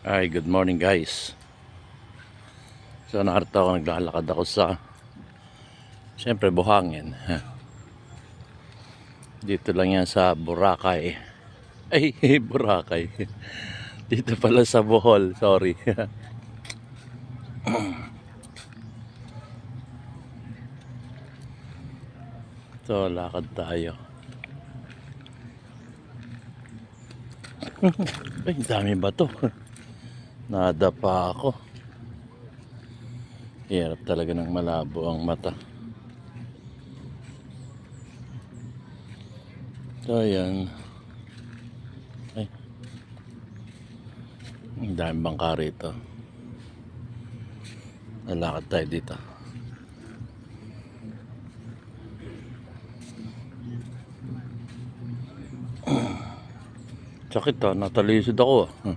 Ay, good morning guys. So nakarito ako, naglalakad ako sa siyempre buhangin. Dito lang yan sa Boracay. Ay, Boracay. Dito pala sa Bohol, sorry. So lakad tayo. Ay, dami ba to? Nadapa ako. Hirap talaga ng malabo ang mata. So ayan. Ay, ang dami bangka rito. Lalakad tayo dito. Sakit ah, natalisod ako ah.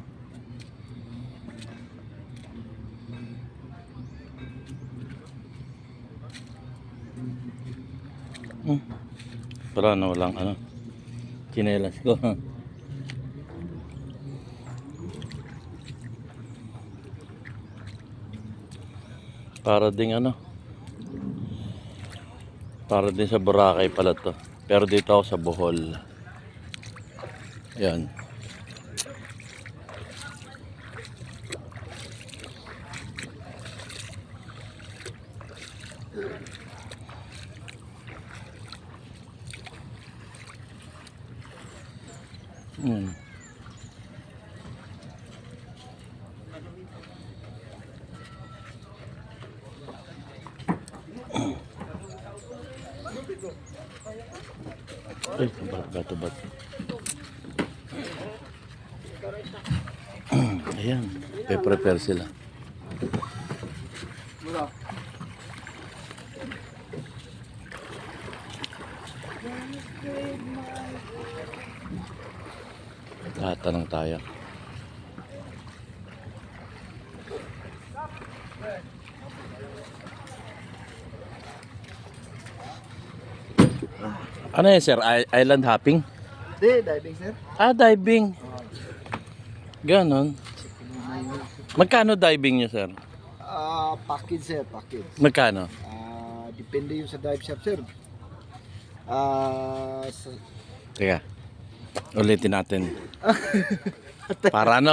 Para na walang ano, tsinelas ko. Para ding ano, para din sa Boracay pala to. Pero dito ako sa Bohol. Yan. Ay, bato-bato. Ayan, prepare sila. Tatanong tayo. Ano yan sir? Island hopping? Hindi, diving sir. Ah, diving. Ganon. Magkano diving nyo sir? Package sir, package. Magkano? Depende yung sa dive shop sir. Teka, ulitin natin. Para ano?